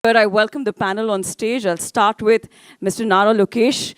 I welcome the panel on stage. I'll start with Mr. Nara Lokesh.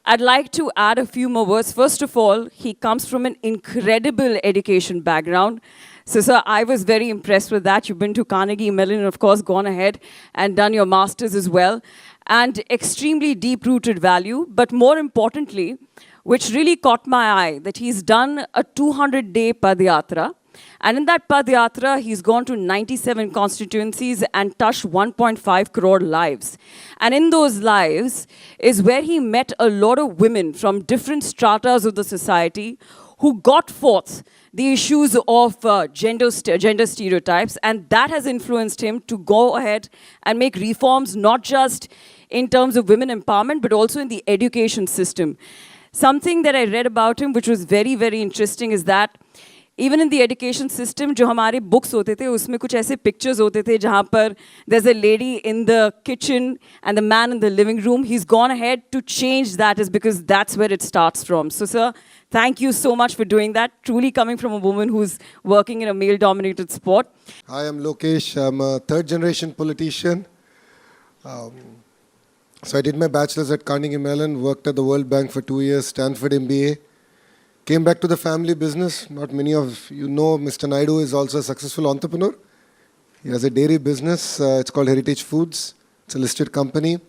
I'd like to add a few more words. First of all, he comes from an incredible education background. So, sir, I was very impressed with that. You've been to Carnegie Mellon and, of course, gone ahead and done your master's as well. And extremely deep-rooted value. But more importantly, which really caught my eye, that he's done a 200-day Padayatra. And in that Padayatra, he's gone to 97 constituencies and touched 1.5 crore lives. And in those lives is where he met a lot of women from different stratas of the society who got forth the issues of gender stereotypes. And that has influenced him to go ahead and make reforms, not just in terms of women empowerment, but also in the education system. Something that I read about him, which was very, very interesting, is that even in the education system, जो हमारे books होते थे, उसमें कुछ ऐसे pictures होते थे जहाँ पर there's a lady in the kitchen and the man in the living room. He's gone ahead to change that, is because that's where it starts from. So, sir, thank you so much for doing that. Truly coming from a woman who's working in a male-dominated sport. Hi, I'm Lokesh. I'm a third-generation politician. So I did my bachelor's at Carnegie Mellon, worked at the World Bank for 2 years, Stanford MBA. Came back to the family business. Not many of you know Mr. Naidu is also a successful entrepreneur. He has a dairy business. It's called Heritage Foods. It's a listed company.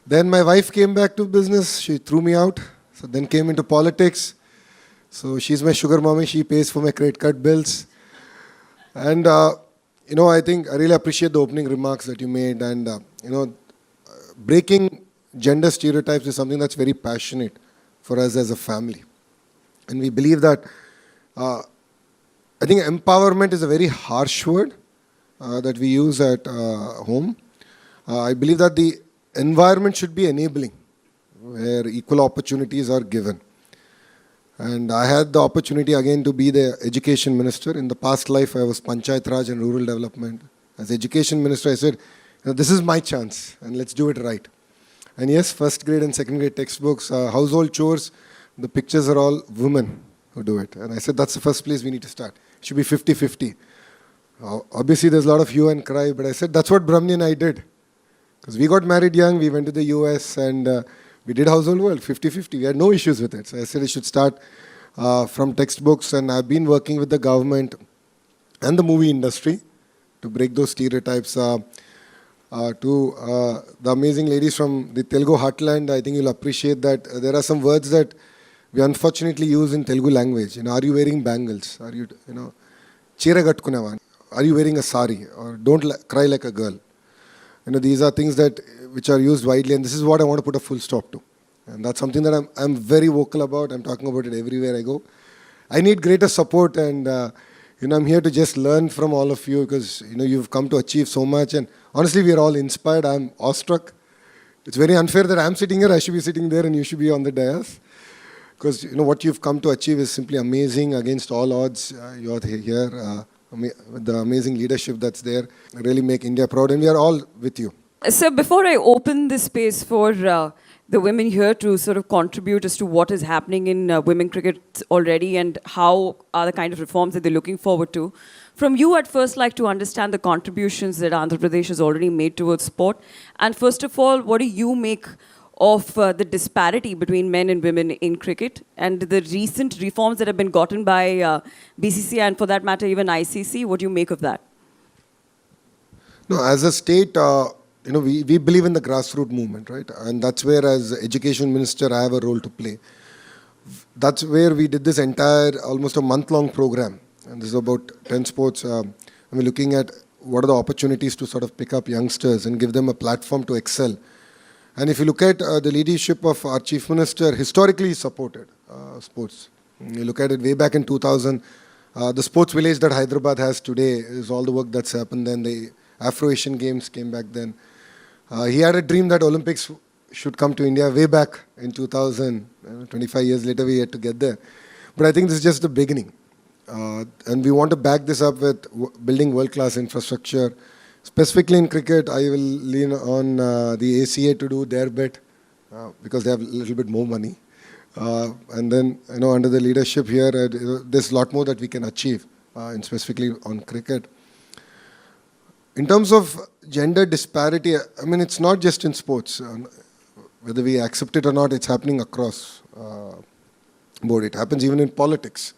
Then my wife came back to business. She threw me out. So then came into politics. So she's my sugar mommy. She pays for my credit card bills. And, I think I really appreciate the opening remarks that you made. And, breaking gender stereotypes is something that's very passionate for us as a family. And we believe that, I think empowerment is a very harsh word that we use at home. I believe that the environment should be enabling, where equal opportunities are given. And I had the opportunity again to be the education minister. In the past life, I was Panchayat Raj and Rural Development. As education minister, I said, this is my chance and let's do it right. And yes, first grade and second grade textbooks, household chores, the pictures are all women who do it. And I said, that's the first place we need to start. It should be 50-50. Obviously, there's a lot of hue and cry, but I said, that's what Brahmani and I did. Because we got married young, we went to the US, and we did household work, 50-50. We had no issues with it. So I said, it should start from textbooks, and I've been working with the government and the movie industry to break those stereotypes. To the amazing ladies from the Telugu heartland, I think you'll appreciate that there are some words that we unfortunately use in Telugu language. Are you wearing bangles? Are you, chira katkunava? Are you wearing a sari? Or don't cry like a girl. These are things that which are used widely, and this is what I want to put a full stop to. And that's something that I'm very vocal about. I'm talking about it everywhere I go. I need greater support, and I'm here to just learn from all of you, because you've come to achieve so much, and honestly, we are all inspired. I'm awestruck. It's very unfair that I'm sitting here, I should be sitting there, and you should be on the dais. Because what you've come to achieve is simply amazing against all odds. You're here with the amazing leadership that's there. Really make India proud, and we are all with you. So before I open this space for the women here to sort of contribute as to what is happening in women cricket already and how are the kind of reforms that they're looking forward to, from you, I'd first like to understand the contributions that Andhra Pradesh has already made towards sport. And first of all, what do you make of the disparity between men and women in cricket and the recent reforms that have been gotten by BCCI and, for that matter, even ICC? What do you make of that? No, as a state, we believe in the grassroots movement, right? And that's where, as education minister, I have a role to play. That's where we did this entire, almost a month-long program. And this is about 10 sports. We're looking at what are the opportunities to sort of pick up youngsters and give them a platform to excel. And if you look at the leadership of our chief minister, historically he supported sports. You look at it way back in 2000, the sports village that Hyderabad has today is all the work that's happened then. The Afro-Asian Games came back then. He had a dream that Olympics should come to India way back in 2000. 25 years later, we had to get there. But I think this is just the beginning. And we want to back this up with building world-class infrastructure. Specifically in cricket, I will lean on the ACA to do their bit because they have a little bit more money. And then, under the leadership here, there's a lot more that we can achieve, and specifically on cricket. In terms of gender disparity, I mean, it's not just in sports. Whether we accept it or not, it's happening across board. It happens even in politics.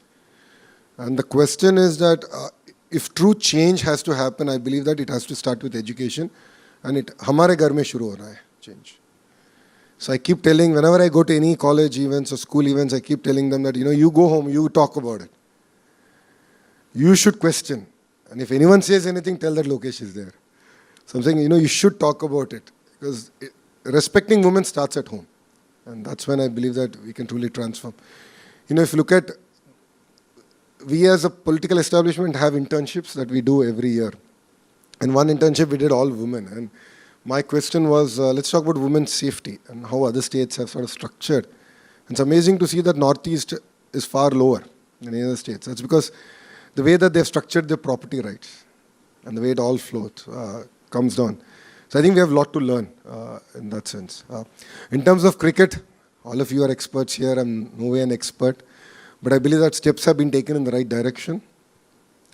And the question is that if true change has to happen, I believe that it has to start with education. And it हमारे घर में शुरू हो रहा है change. So I keep telling, whenever I go to any college events or school events, I keep telling them that, you go home, you talk about it. You should question. And if anyone says anything, tell that Lokesh is there. So I'm saying, you should talk about it. Because respecting women starts at home. And that's when I believe that we can truly transform. If you look at, we as a political establishment have internships that we do every year. And one internship we did all women. And my question was, let's talk about women's safety and how other states have sort of structured. And it's amazing to see that Northeast is far lower than any other states. That's because the way that they've structured their property rights and the way it all flows comes down. So I think we have a lot to learn in that sense. In terms of cricket, all of you are experts here. I'm no way an expert. But I believe that steps have been taken in the right direction.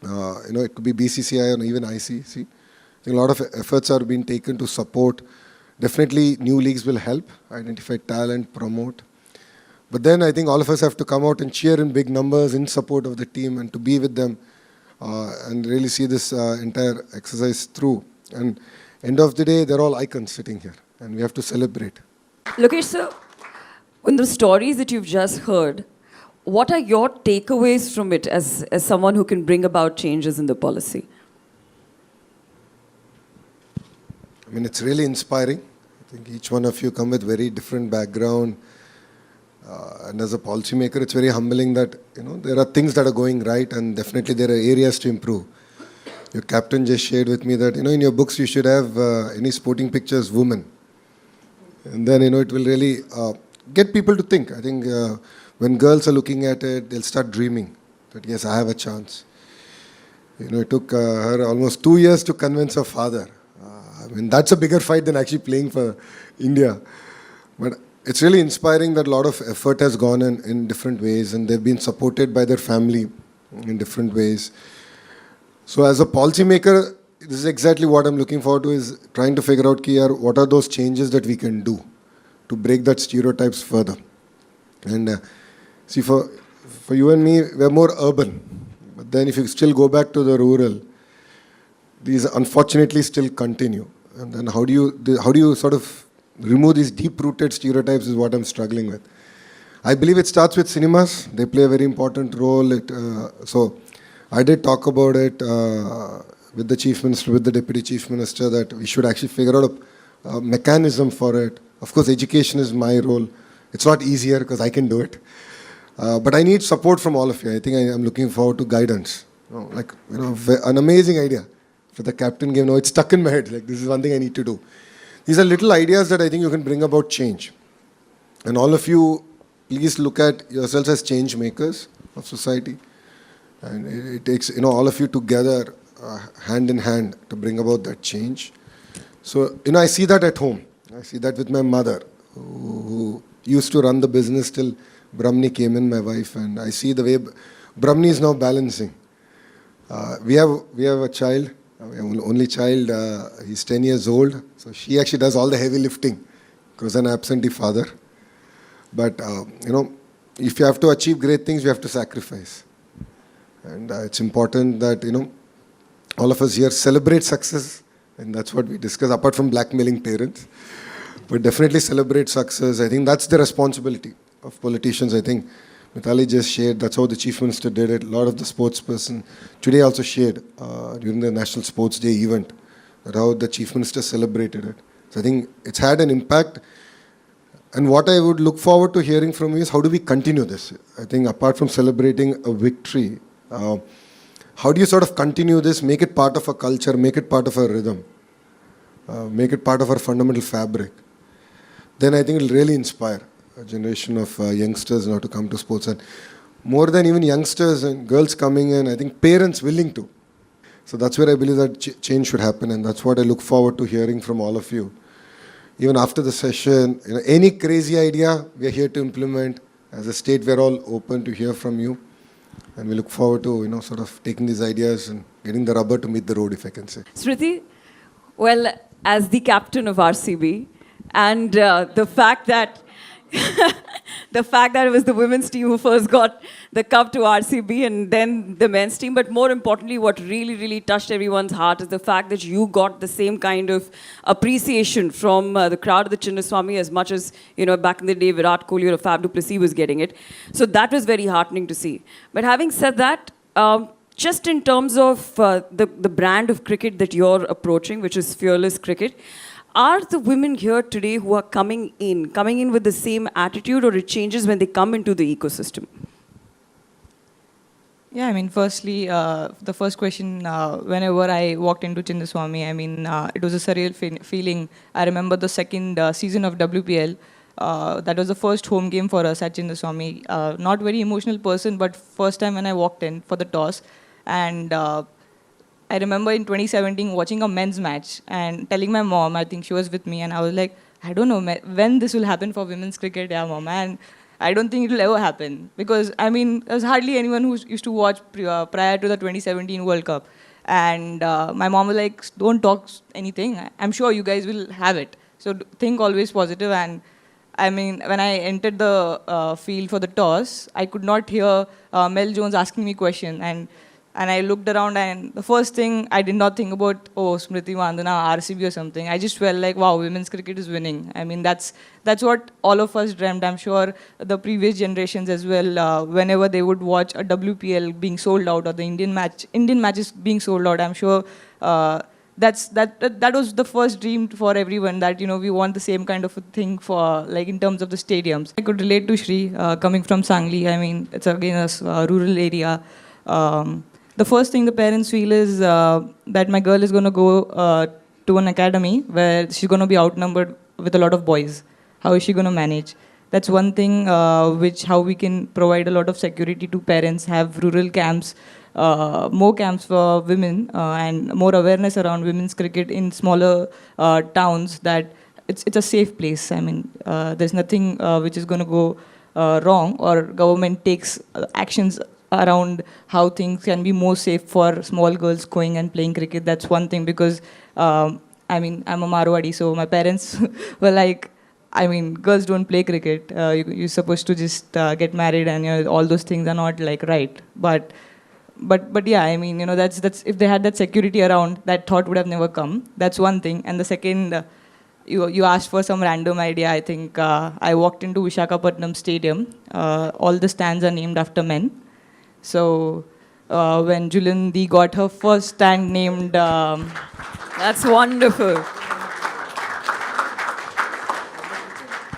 It could be BCCI or even ICC. I think a lot of efforts are being taken to support. Definitely new leagues will help, identify talent, promote. But then I think all of us have to come out and cheer in big numbers in support of the team and to be with them and really see this entire exercise through. And end of the day, they're all icons sitting here and we have to celebrate. Lokesh sir, in the stories that you've just heard, what are your takeaways from it as someone who can bring about changes in the policy? I mean, it's really inspiring. I think each one of you come with very different background. And as a policymaker, it's very humbling that, there are things that are going right and definitely there are areas to improve. Your captain just shared with me that, in your books, you should have any sporting pictures, women. And then, it will really get people to think. I think when girls are looking at it, they'll start dreaming that, yes, I have a chance. It took her almost 2 years to convince her father. I mean, that's a bigger fight than actually playing for India. But it's really inspiring that a lot of effort has gone in different ways and they've been supported by their family in different ways. So as a policymaker, this is exactly what I'm looking forward to, is trying to figure out what are those changes that we can do to break that stereotypes further. And see, for you and me, we're more urban. But then if you still go back to the rural, these unfortunately still continue. And then how do you sort of remove these deep-rooted stereotypes is what I'm struggling with. I believe it starts with cinemas. They play a very important role. So I did talk about it with the Chief Minister, with the Deputy Chief Minister, that we should actually figure out a mechanism for it. Of course, education is my role. It's not easier because I can do it. But I need support from all of you. I think I'm looking forward to guidance. An amazing idea for the captain game. No, it's stuck in my head. This is one thing I need to do. These are little ideas that I think you can bring about change. And all of you, please look at yourselves as change makers of society. And it takes all of you together, hand in hand, to bring about that change. So, I see that at home. I see that with my mother, who used to run the business till Brahmani came in, my wife. And I see the way Brahmani is now balancing. We have a child. We have only child, he's 10 years old, so she actually does all the heavy lifting because an absentee father. But, if you have to achieve great things, you have to sacrifice. And it's important that, all of us here celebrate success, and that's what we discuss, apart from blackmailing parents. But definitely celebrate success. I think that's the responsibility of politicians. I think Mithali just shared, that's how the Chief Minister did it. A lot of the sportsperson today also shared during the National Sports Day event, that how the Chief Minister celebrated it. So I think it's had an impact. And what I would look forward to hearing from you is, how do we continue this? I think apart from celebrating a victory, how do you sort of continue this, make it part of a culture, make it part of a rhythm, make it part of our fundamental fabric? Then I think it will really inspire a generation of youngsters now to come to sports. And more than even youngsters and girls coming in, I think parents willing to. So that's where I believe that change should happen, and that's what I look forward to hearing from all of you. Even after the session, any crazy idea, we are here to implement. As a state, we're all open to hear from you. And we look forward to, sort of taking these ideas and getting the rubber to meet the road, if I can say. Smriti, Well, as the captain of RCB, and the fact that the fact that it was the women's team who first got the cup to RCB and then the men's team, but more importantly, what really, really touched everyone's heart is the fact that you got the same kind of appreciation from the crowd of the Chinnaswamy as much as, you know, back in the day, Virat Kohli or Fab du Plessis was getting it. So that was very heartening to see. But having said that, just in terms of the brand of cricket that you're approaching, which is fearless cricket, are the women here today who are coming in with the same attitude, or it changes when they come into the ecosystem? Yeah, I mean, firstly, the first question, whenever I walked into Chinnaswamy, I mean, it was a surreal feeling. I remember the second season of WPL. That was the first home game for us at Chinnaswamy. Not very emotional person, but first time when I walked in for the toss. And I remember in 2017 watching a men's match and telling my mom, I think she was with me, and I was like, I don't know when this will happen for women's cricket, yeah, mom. And I don't think it will ever happen. Because, I mean, there's hardly anyone who used to watch prior to the 2017 World Cup. And my mom was like, don't talk anything. I'm sure you guys will have it. So think always positive. And I mean, when I entered the field for the toss, I could not hear Mel Jones asking me question. And I looked around, and the first thing, I did not think about, oh, Smriti Mandhana, RCB or something. I just felt like, wow, women's cricket is winning. I mean, that's what all of us dreamt. I'm sure the previous generations as well, whenever they would watch a WPL being sold out or the Indian matches being sold out, I'm sure that was the first dream for everyone, that, you know, we want the same kind of a thing for, like, in terms of the stadiums. I could relate to Shri, coming from Sangli. I mean, it's again a rural area. The first thing the parents feel is that my girl is going to go to an academy where she's going to be outnumbered with a lot of boys. How is she going to manage? That's one thing how we can provide a lot of security to parents, have rural camps, more camps for women, and more awareness around women's cricket in smaller towns, that it's a safe place. I mean, there's nothing which is going to go wrong, or government takes actions around how things can be more safe for small girls going and playing cricket. That's one thing, because I mean, I'm a Marwadi, so my parents were like, I mean, girls don't play cricket. You're supposed to just get married, and, you know, all those things are not like right. But yeah, I mean, you know, that's if they had that security around, that thought would have never come. That's one thing. And the second, you asked for some random idea. I think I walked into Visakhapatnam Stadium. All the stands are named after men. So when Julandi got her first stand named... That's wonderful.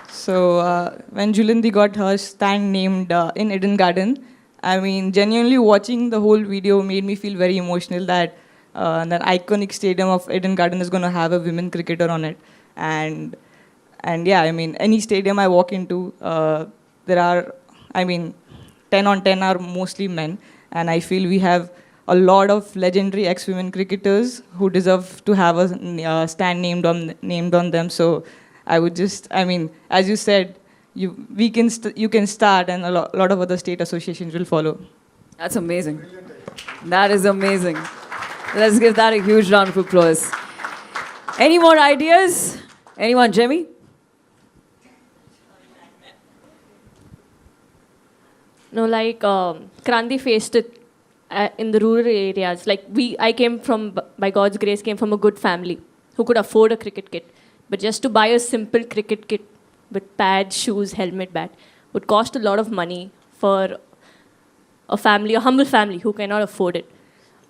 So when Julandi got her stand named in Eden Garden, I mean, genuinely watching the whole video made me feel very emotional that that iconic stadium of Eden Garden is going to have a women cricketer on it. And yeah, I mean, any stadium I walk into, there are, I mean, 10 on 10 are mostly men, and I feel we have a lot of legendary ex-women cricketers who deserve to have a stand named on them. So I would just, I mean, as you said, you can start, and a lot of other state associations will follow. That's amazing. That is amazing. Let's give that a huge round of applause. Any more ideas? Anyone, Jimmy? No, like Kranti faced it in the rural areas. Like I came from, by God's grace, came from a good family who could afford a cricket kit. But just to buy a simple cricket kit with pads, shoes, helmet, bat would cost a lot of money for a family, a humble family who cannot afford it.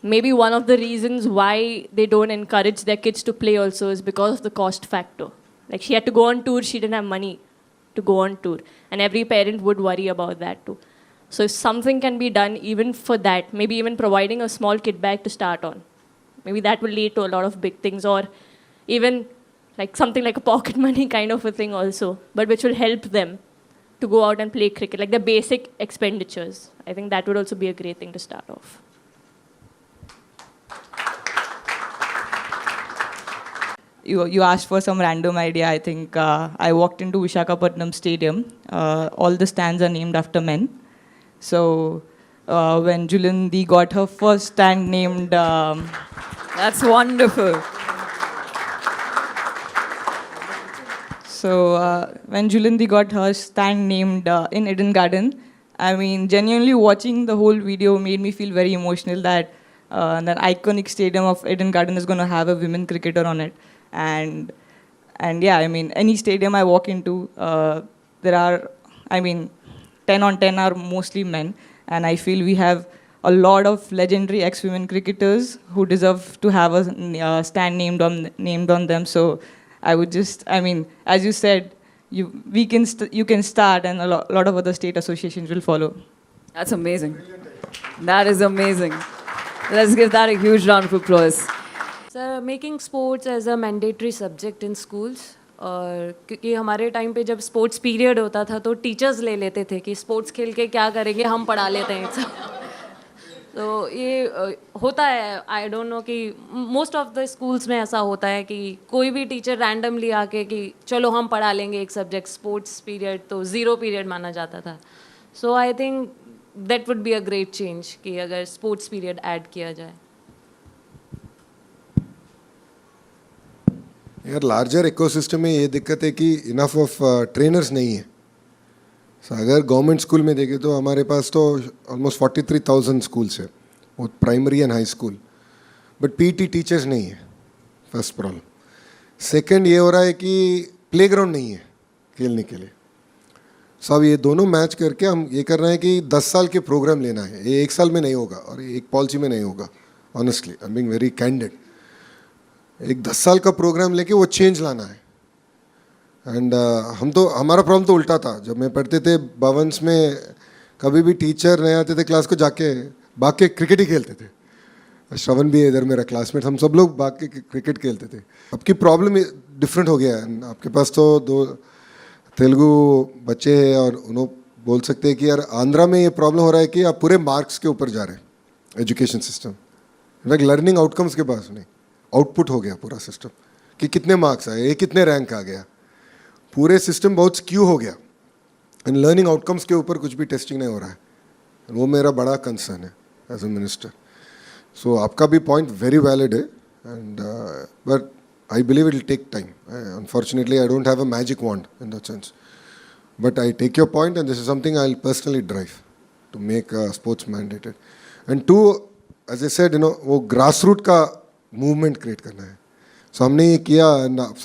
Maybe one of the reasons why they don't encourage their kids to play also is because of the cost factor. Like, she had to go on tour, she didn't have money to go on tour. And every parent would worry about that too. So if something can be done even for that, maybe even providing a small kit bag to start on, maybe that will lead to a lot of big things, or even like something like a pocket money kind of a thing also, but which will help them to go out and play cricket, like the basic expenditures. I think that would also be a great thing to start off. You asked for some random idea. I think I walked into Visakhapatnam Stadium. All the stands are named after men. So when Julandi got her first stand named... That's wonderful. So when Julindi got her stand named in Eden Garden, I mean, genuinely watching the whole video made me feel very emotional that iconic stadium of Eden Garden is going to have a women cricketer on it. And yeah, I mean, any stadium I walk into, there are, I mean, 10 on 10 are mostly men. And I feel we have a lot of legendary ex-women cricketers who deserve to have a stand named on them. So I would just, I mean, as you said, you can start, and a lot of other state associations will follow. That's amazing. That is amazing. Let's give that a huge round of applause. Sir making sports as a mandatory subject in schools, और क्योंकि हमारे time पे जब sports period होता था तो teachers ले लेते थे कि स्पोर्ट्स खेल के क्या करेंगे, हम पढ़ा लेते हैं सब. तो ये होता है, आई डोंट नो कि मोस्ट ऑफ द स्कूल्स में ऐसा होता है कि कोई भी टीचर रैंडमली आके कि चलो हम पढ़ा लेंगे एक सब्जेक्ट, स्पोर्ट्स पीरियड तो ज़ीरो पीरियड माना जाता था. So I think that would be a great change कि अगर स्पोर्ट्स पीरियड ऐड किया जाए. यार लार्जर इकोसिस्टम में ये दिक्कत है कि इनफ ऑफ ट्रेनर्स नहीं है. So, अगर गवर्नमेंट स्कूल में देखें तो हमारे पास तो ऑलमोस्ट 43,000 स्कूल्स है, वो primary and high school, but PT teachers नहीं है. First problem. सेकंड ये हो रहा है कि प्लेग्राउंड नहीं है खेलने के लिए. सो अब ये दोनों मैच करके हम ये कर रहे हैं कि 10 साल के प्रोग्राम लेना है. ये एक साल में नहीं होगा और एक पॉलिसी में नहीं होगा. Honestly I am being very candid. एक 10 साल का प्रोग्राम लेके वो चेंज लाना है. एंड हम तो, हमारा प्रॉब्लम तो उल्टा था. जब मैं पढ़ते थे भवन्स में, कभी भी टीचर नहीं आते थे क्लास को, जाके भाग के क्रिकेट ही खेलते थे. श्रवण भी है इधर मेरा क्लासमेट, हम सब लोग भाग के क्रिकेट खेलते थे. अब की प्रॉब्लम डिफरेंट हो गया है. आपके पास तो 2 तेलुगु बच्चे हैं और उन्होंने बोल सकते हैं कि यार आंध्रा में ये प्रॉब्लम हो रहा है कि आप पूरे मार्क्स के ऊपर जा रहे हैं education system. In fact learning outcomes के पास नहीं, आउटपुट हो गया पूरा सिस्टम कि कितने मार्क्स आए, ये कितने रैंक आ गया. पूरे सिस्टम बहुत स्क्यू हो गया एंड लर्निंग आउटकम्स के ऊपर कुछ भी टेस्टिंग नहीं हो रहा है. वो मेरा बड़ा कंसर्न है एज अ मिनिस्टर. सो आपका भी पॉइंट वेरी वैलिड है, and but I believe it will take time. Unfortunately I don't have a magic wand in that sense, but I take your point and this is something I will personally drive to make sports mandated. And too, as I said, वो grass root का movement create करना है. सो हमने ये किया,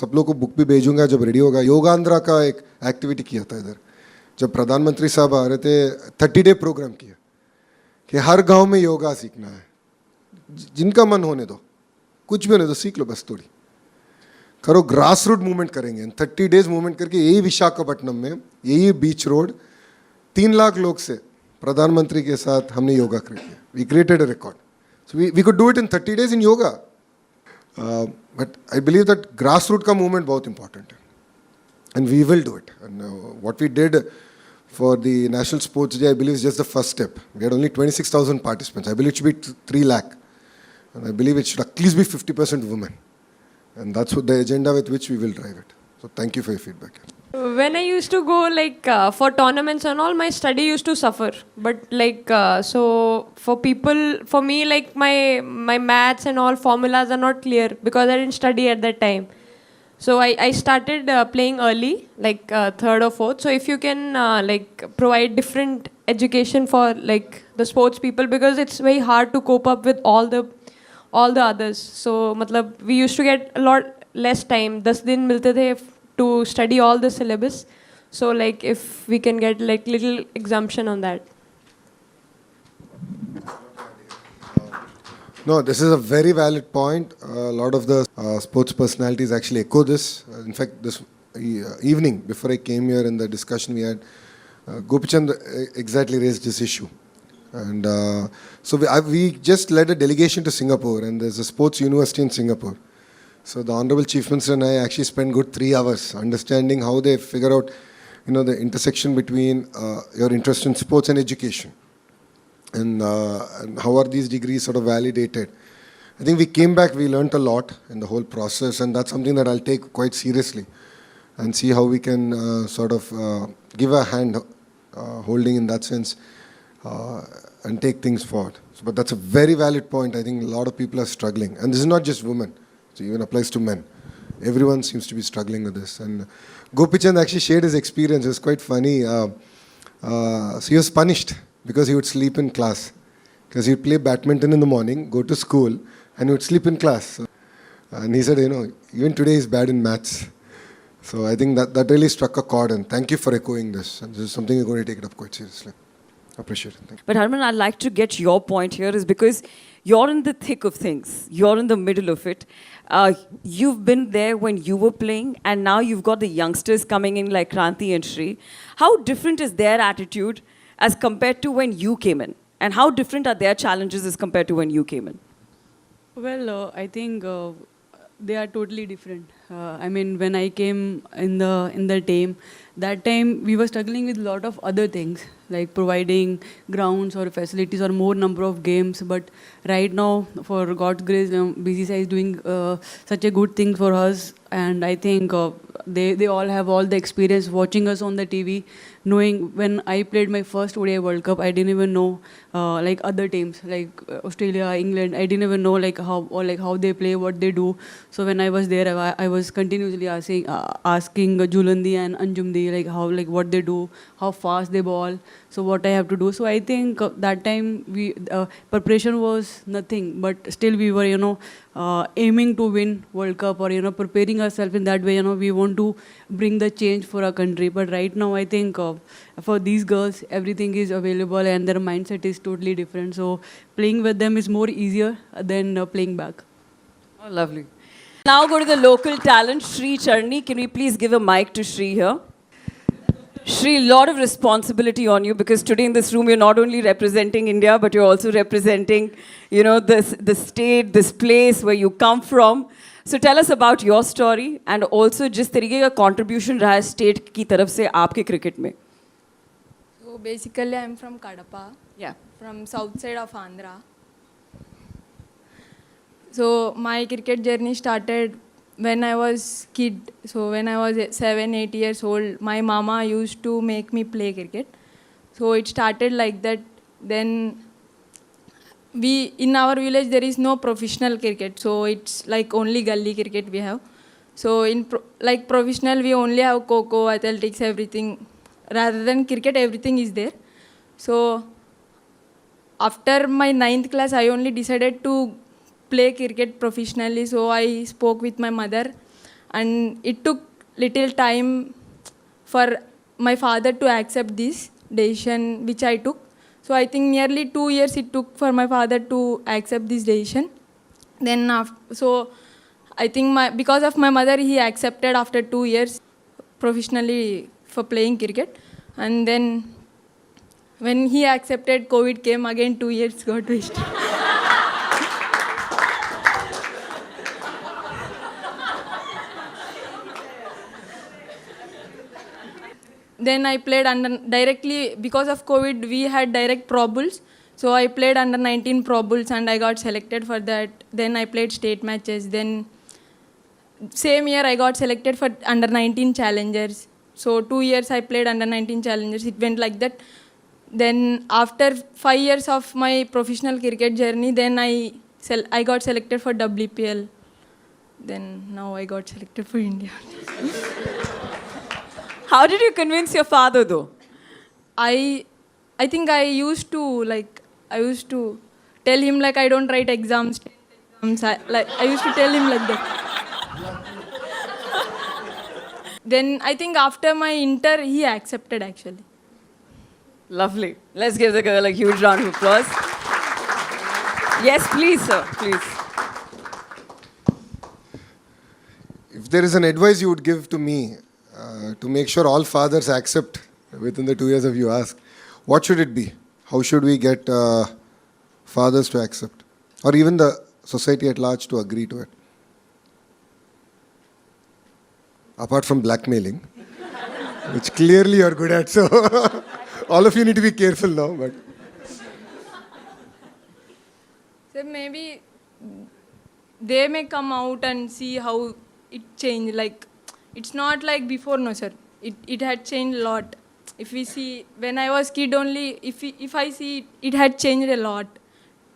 सब लोग को बुक भी भेजूंगा जब रेडी होगा. योगांध्रा का एक एक्टिविटी किया था इधर, जब प्रधानमंत्री साहब आ रहे थे. 30 डे प्रोग्राम किया कि हर गांव में योगा सीखना है. जिनका मन होने दो, कुछ भी होने दो, सीख लो, बस थोड़ी करो. ग्रास रूट मूवमेंट करेंगे. 30 डेज मूवमेंट करके यही विशाखापट्टनम में, यही बीच रोड, 3 लाख लोग से प्रधानमंत्री के साथ हमने योगा किया. We created a record. So we could do it in 30 days in yoga. But I believe that grassroots का movement बहुत important है, and we will do it. And what we did for the National Sports Day, I believe, is just the first step. We had only 26,000 participants. I believe it should be 3 lakh, and I believe it should at least be 50% women, and that's what the agenda with which we will drive it. So thank you for your feedback. When I used to go for tournaments and all, my study used to suffer. But so for me, my maths and all formulas are not clear because I didn't study at that time. So I started playing early, 3rd or 4th. So if you can provide different education for the sports people, because it's very hard to cope up with all the others. So we used to get a lot less time. 10 दिन मिलते थे to study all the syllabus. So if we can get little exemption on that. No, this is a very valid point. A lot of the sports personalities actually echo this. In fact, this evening, before I came here in the discussion we had, Gopichand exactly raised this issue. And so we just led a delegation to Singapore, and there's a sports university in Singapore. So the Honorable Chief Minister and I actually spent good 3 hours understanding how they figure out, the intersection between your interest in sports and education. And how are these degrees sort of validated. I think we came back, we learned a lot in the whole process, and that's something that I'll take quite seriously and see how we can sort of give a hand holding in that sense and take things forward. So, but that's a very valid point. I think a lot of people are struggling. And this is not just women. It even applies to men. everyone seems to be struggling with this. And Gopichand actually shared his experience. It was quite funny. So he was punished because he would sleep in class. Because he would play badminton in the morning, go to school, and he would sleep in class. And he said, even today he's bad in maths. So I think that really struck a chord, and thank you for echoing this. And this is something we're going to take it up quite seriously. Appreciate it. Thank you. But Harman, I'd like to get your point here is because you're in the thick of things. You're in the middle of it. You've been there when you were playing, and now you've got the youngsters coming in like Kranti and Shri. How different is their attitude as compared to when you came in? And how different are their challenges as compared to when you came in? Well, I think they are totally different. I mean, when I came in the team, that time we were struggling with a lot of other things, like providing grounds or facilities or more number of games. But right now, for God's grace, BCCI is doing such a good thing for us. And I think they all have all the experience watching us on the TV, knowing when I played my first ODI World Cup, I didn't even know like other teams like Australia, England. I didn't even know how they play, what they do. So when I was there, I was continuously asking Julandi and Anjumdi what they do, how fast they ball, so what I have to do. So I think that time we preparation was nothing, but still we were aiming to win World Cup or preparing ourselves in that way. We want to bring the change for our country. But right now I think for these girls everything is available and their mindset is totally different. So playing with them is more easier than playing back. Oh, lovely. Now go to the local talent, Shri Charni. Can we please give a mic to Shri here? Shri, a lot of responsibility on you because today in this room you're not only representing India, but you're also representing, the state, this place where you come from. So tell us about your story and also जिस तरीके का contribution रहा है state की तरफ से आपके cricket में. So basically I'm from Kadapa, Yeah. from south side of Andhra. So my cricket journey started when I was kid. So when I was 7-8 years old, my mama used to make me play cricket. So it started like that. Then in our village there is no professional cricket, so it's like only gully cricket we have. So in professional we only have kho-kho, athletics, everything. Rather than cricket, everything is there. So after my 9th class, I only decided to play cricket professionally. So I spoke with my mother, and it took little time for my father to accept this decision which I took. So I think nearly 2 years it took for my father to accept this decision. Then I think because of my mother, he accepted after 2 years professionally for playing cricket. And then when he accepted, COVID came again, 2 years got wasted. Then I played directly, because of COVID, we had direct Pro Bulls. So I played under 19 Pro Bulls and I got selected for that. Then I played state matches. Then same year I got selected for under 19 challengers. So 2 years I played under 19 challengers. It went like that. Then after 5 years of my professional cricket journey, then I got selected for WPL. Then now I got selected for India. How did you convince your father though? I think I used to tell him I don't write exams. I used to tell him like that. Then I think after my inter, he accepted actually. Lovely. Let's give the girl a huge round of applause. Yes, please, sir. Please. If there is an advice you would give to me to make sure all fathers accept within the 2 years of you ask, what should it be? How should we get fathers to accept? Or even the society at large to agree to it? Apart from blackmailing, which clearly you're good at, so all of you need to be careful now. But so maybe they may come out and see how it changed. It's not like before, no sir. It had changed a lot. If we see, when I was kid only, if I see, it had changed a lot.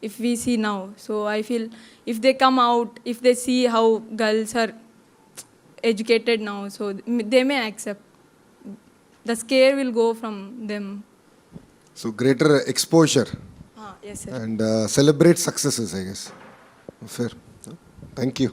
If we see now, so I feel if they come out, if they see how girls are educated now, so they may accept. The scare will go from them. So greater exposure Yes, sir. and celebrate successes, I guess. Fair. Thank you.